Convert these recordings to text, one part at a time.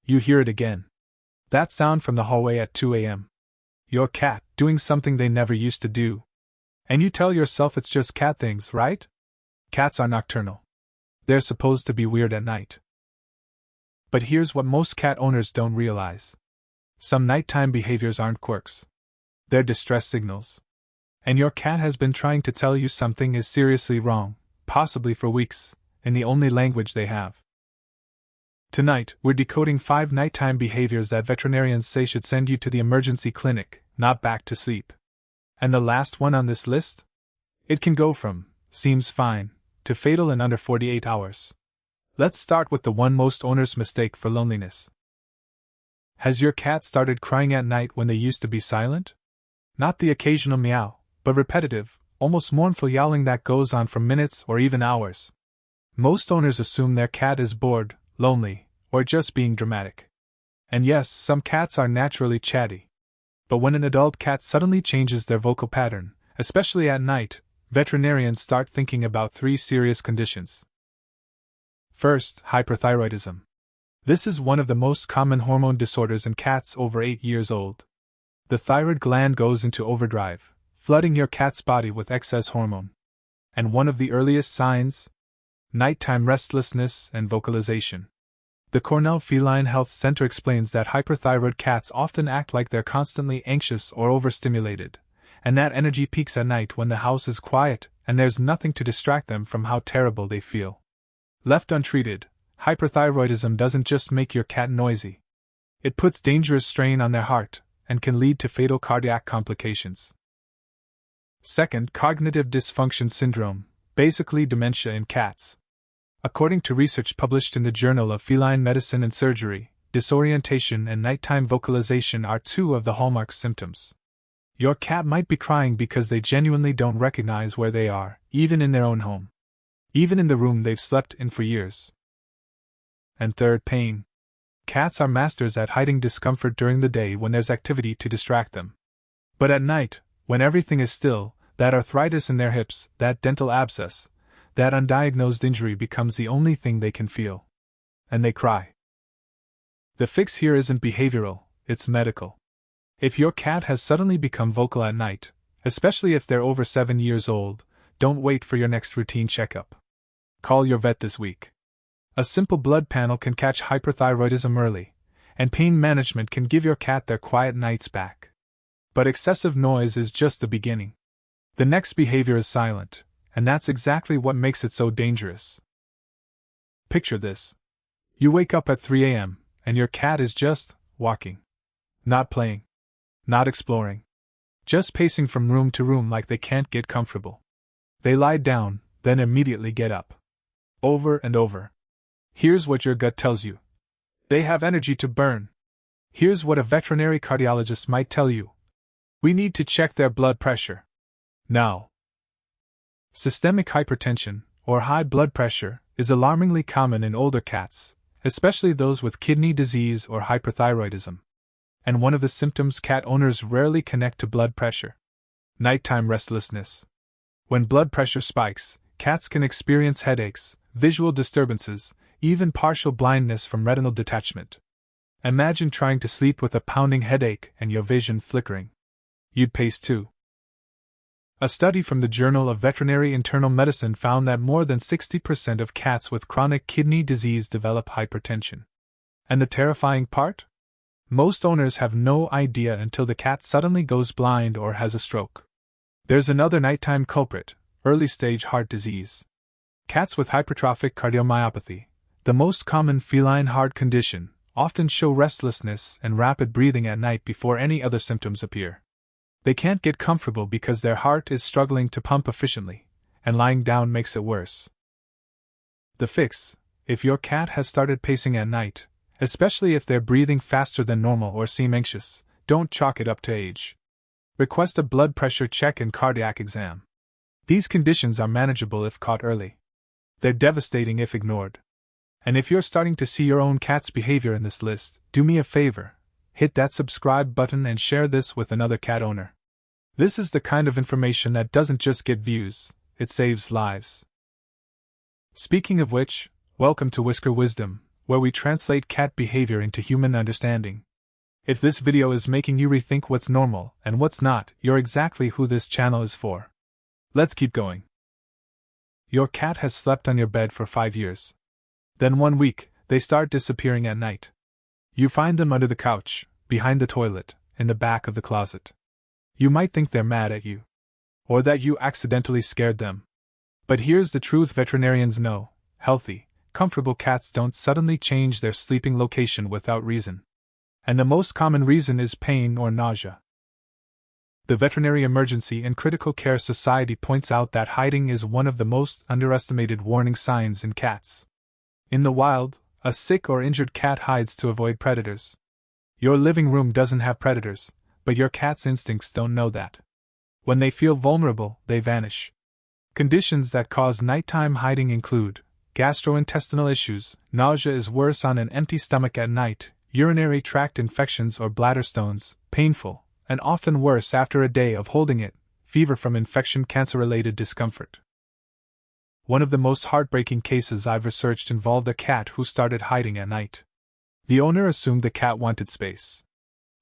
You hear it again. That sound from the hallway at 2 a.m. Your cat doing something they never used to do. And you tell yourself it's just cat things, right? Cats are nocturnal. They're supposed to be weird at night. But here's what most cat owners don't realize. Some nighttime behaviors aren't quirks. They're distress signals. And your cat has been trying to tell you something is seriously wrong, possibly for weeks, in the only language they have. Tonight, we're decoding 5 nighttime behaviors that veterinarians say should send you to the emergency clinic, not back to sleep. And the last one on this list? It can go from, seems fine, to fatal in under 48 hours. Let's start with the one most owners mistake for loneliness. Has your cat started crying at night when they used to be silent? Not the occasional meow, but repetitive, almost mournful yowling that goes on for minutes or even hours. Most owners assume their cat is bored, lonely, or just being dramatic. And yes, some cats are naturally chatty. But when an adult cat suddenly changes their vocal pattern, especially at night, veterinarians start thinking about 3 serious conditions. First, hyperthyroidism. This is one of the most common hormone disorders in cats over 8 years old. The thyroid gland goes into overdrive, flooding your cat's body with excess hormone. And one of the earliest signs? Nighttime restlessness and vocalization. The Cornell Feline Health Center explains that hyperthyroid cats often act like they're constantly anxious or overstimulated, and that energy peaks at night when the house is quiet and there's nothing to distract them from how terrible they feel. Left untreated, hyperthyroidism doesn't just make your cat noisy. It puts dangerous strain on their heart and can lead to fatal cardiac complications. Second, cognitive dysfunction syndrome, basically dementia in cats. According to research published in the Journal of Feline Medicine and Surgery, disorientation and nighttime vocalization are 2 of the hallmark symptoms. Your cat might be crying because they genuinely don't recognize where they are, even in their own home. Even in the room they've slept in for years. And third, pain. Cats are masters at hiding discomfort during the day when there's activity to distract them. But at night, when everything is still, that arthritis in their hips, that dental abscess, that undiagnosed injury becomes the only thing they can feel. And they cry. The fix here isn't behavioral, it's medical. If your cat has suddenly become vocal at night, especially if they're over 7 years old, don't wait for your next routine checkup. Call your vet this week. A simple blood panel can catch hyperthyroidism early, and pain management can give your cat their quiet nights back. But excessive noise is just the beginning. The next behavior is silent, and that's exactly what makes it so dangerous. Picture this. You wake up at 3 a.m., and your cat is just walking. Not playing. Not exploring. Just pacing from room to room like they can't get comfortable. They lie down, then immediately get up. Over and over. Here's what your gut tells you. They have energy to burn. Here's what a veterinary cardiologist might tell you. We need to check their blood pressure. Now. Systemic hypertension, or high blood pressure, is alarmingly common in older cats, especially those with kidney disease or hyperthyroidism. And one of the symptoms cat owners rarely connect to blood pressure. Nighttime restlessness. When blood pressure spikes, cats can experience headaches, visual disturbances, even partial blindness from retinal detachment. Imagine trying to sleep with a pounding headache and your vision flickering. You'd pace too. A study from the Journal of Veterinary Internal Medicine found that more than 60% of cats with chronic kidney disease develop hypertension. And the terrifying part? Most owners have no idea until the cat suddenly goes blind or has a stroke. There's another nighttime culprit, early-stage heart disease. Cats with hypertrophic cardiomyopathy, the most common feline heart condition, often show restlessness and rapid breathing at night before any other symptoms appear. They can't get comfortable because their heart is struggling to pump efficiently, and lying down makes it worse. The fix: if your cat has started pacing at night, especially if they're breathing faster than normal or seem anxious, don't chalk it up to age. Request a blood pressure check and cardiac exam. These conditions are manageable if caught early. They're devastating if ignored. And if you're starting to see your own cat's behavior in this list, do me a favor. Hit that subscribe button and share this with another cat owner. This is the kind of information that doesn't just get views, it saves lives. Speaking of which, welcome to Whisker Wisdom, where we translate cat behavior into human understanding. If this video is making you rethink what's normal and what's not, you're exactly who this channel is for. Let's keep going. Your cat has slept on your bed for 5 years. Then one week, they start disappearing at night. You find them under the couch, behind the toilet, in the back of the closet. You might think they're mad at you, or that you accidentally scared them. But here's the truth veterinarians know: healthy, comfortable cats don't suddenly change their sleeping location without reason. And the most common reason is pain or nausea. The Veterinary Emergency and Critical Care Society points out that hiding is one of the most underestimated warning signs in cats. In the wild, a sick or injured cat hides to avoid predators. Your living room doesn't have predators, but your cat's instincts don't know that. When they feel vulnerable, they vanish. Conditions that cause nighttime hiding include gastrointestinal issues. Nausea is worse on an empty stomach at night. Urinary tract infections or bladder stones, painful, and often worse after a day of holding it. Fever from infection, cancer-related discomfort. One of the most heartbreaking cases I've researched involved a cat who started hiding at night. The owner assumed the cat wanted space.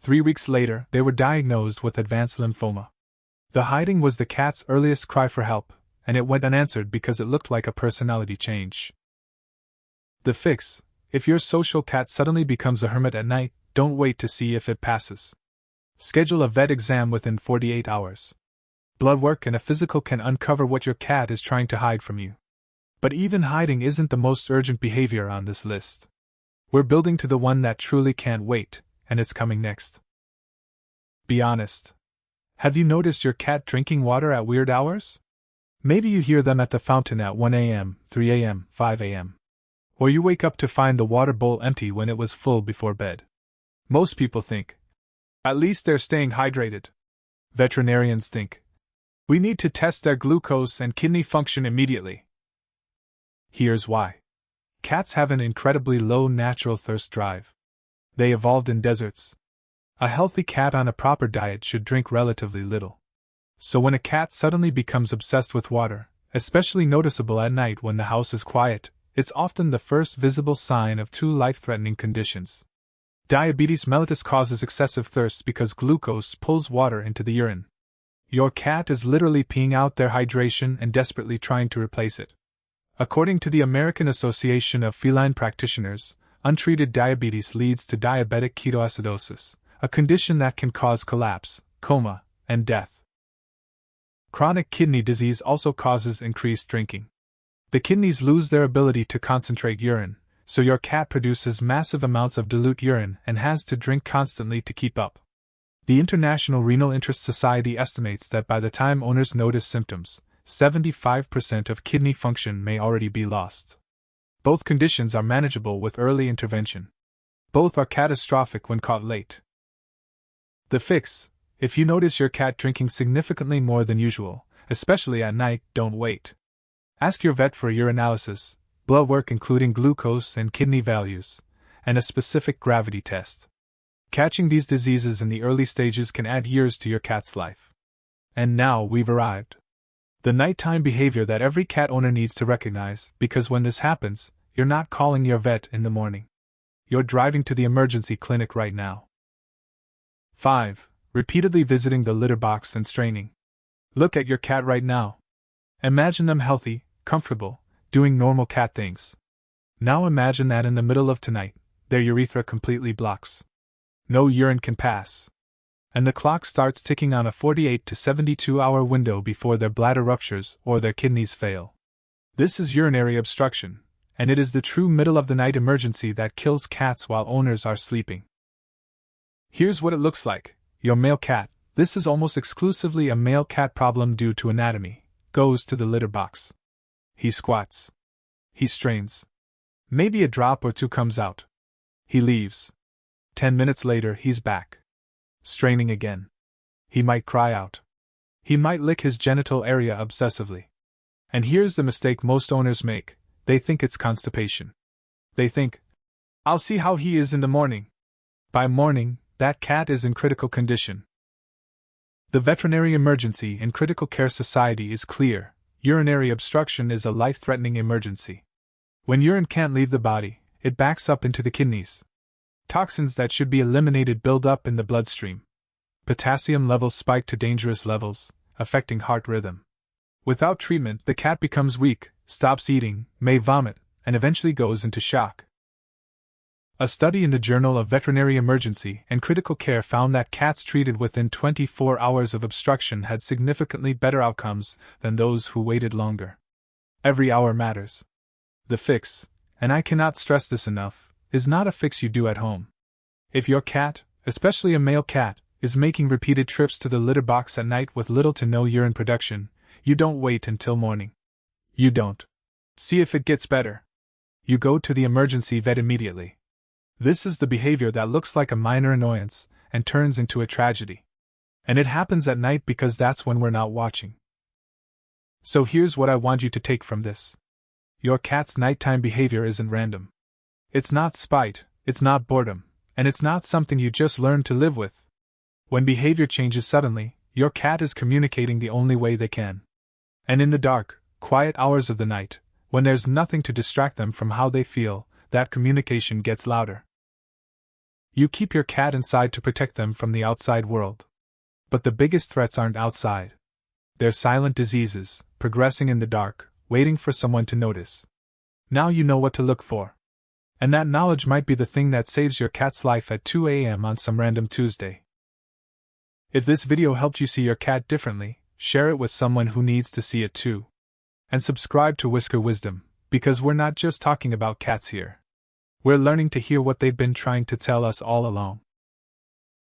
3 weeks later, they were diagnosed with advanced lymphoma. The hiding was the cat's earliest cry for help, and it went unanswered because it looked like a personality change. The fix: if your social cat suddenly becomes a hermit at night, don't wait to see if it passes. Schedule a vet exam within 48 hours. Blood work and a physical can uncover what your cat is trying to hide from you. But even hiding isn't the most urgent behavior on this list. We're building to the one that truly can't wait, and it's coming next. Be honest. Have you noticed your cat drinking water at weird hours? Maybe you hear them at the fountain at 1 a.m., 3 a.m., 5 a.m. Or you wake up to find the water bowl empty when it was full before bed. Most people think, at least they're staying hydrated. Veterinarians think, we need to test their glucose and kidney function immediately. Here's why. Cats have an incredibly low natural thirst drive. They evolved in deserts. A healthy cat on a proper diet should drink relatively little. So when a cat suddenly becomes obsessed with water, especially noticeable at night when the house is quiet, it's often the first visible sign of 2 life-threatening conditions. Diabetes mellitus causes excessive thirst because glucose pulls water into the urine. Your cat is literally peeing out their hydration and desperately trying to replace it. According to the American Association of Feline Practitioners, untreated diabetes leads to diabetic ketoacidosis, a condition that can cause collapse, coma, and death. Chronic kidney disease also causes increased drinking. The kidneys lose their ability to concentrate urine, so your cat produces massive amounts of dilute urine and has to drink constantly to keep up. The International Renal Interest Society estimates that by the time owners notice symptoms, 75% of kidney function may already be lost. Both conditions are manageable with early intervention. Both are catastrophic when caught late. The fix: if you notice your cat drinking significantly more than usual, especially at night, don't wait. Ask your vet for a urinalysis, blood work including glucose and kidney values, and a specific gravity test. Catching these diseases in the early stages can add years to your cat's life. And now we've arrived. The nighttime behavior that every cat owner needs to recognize, because when this happens, you're not calling your vet in the morning. You're driving to the emergency clinic right now. 5. Repeatedly visiting the litter box and straining. Look at your cat right now. Imagine them healthy, comfortable, doing normal cat things. Now imagine that in the middle of tonight, their urethra completely blocks. No urine can pass. And the clock starts ticking on a 48 to 72-hour window before their bladder ruptures or their kidneys fail. This is urinary obstruction, and it is the true middle-of-the-night emergency that kills cats while owners are sleeping. Here's what it looks like. Your male cat, this is almost exclusively a male cat problem due to anatomy, goes to the litter box. He squats. He strains. Maybe a drop or two comes out. He leaves. 10 minutes later, he's back. Straining again. He might cry out. He might lick his genital area obsessively. And here's the mistake most owners make: they think it's constipation. They think, I'll see how he is in the morning. By morning, that cat is in critical condition. The Veterinary Emergency and Critical Care Society is clear: urinary obstruction is a life-threatening emergency. When urine can't leave the body, it backs up into the kidneys. Toxins that should be eliminated build up in the bloodstream. Potassium levels spike to dangerous levels, affecting heart rhythm. Without treatment, the cat becomes weak, stops eating, may vomit, and eventually goes into shock. A study in the Journal of Veterinary Emergency and Critical Care found that cats treated within 24 hours of obstruction had significantly better outcomes than those who waited longer. Every hour matters. The fix, and I cannot stress this enough, is not a fix you do at home. If your cat, especially a male cat, is making repeated trips to the litter box at night with little to no urine production, you don't wait until morning. You don't see if it gets better. You go to the emergency vet immediately. This is the behavior that looks like a minor annoyance and turns into a tragedy. And it happens at night because that's when we're not watching. So here's what I want you to take from this. Your cat's nighttime behavior isn't random. It's not spite, it's not boredom, and it's not something you just learn to live with. When behavior changes suddenly, your cat is communicating the only way they can. And in the dark, quiet hours of the night, when there's nothing to distract them from how they feel, that communication gets louder. You keep your cat inside to protect them from the outside world. But the biggest threats aren't outside. They're silent diseases, progressing in the dark, waiting for someone to notice. Now you know what to look for. And that knowledge might be the thing that saves your cat's life at 2 a.m. on some random Tuesday. If this video helped you see your cat differently, share it with someone who needs to see it too. And subscribe to Whisker Wisdom, because we're not just talking about cats here. We're learning to hear what they've been trying to tell us all along.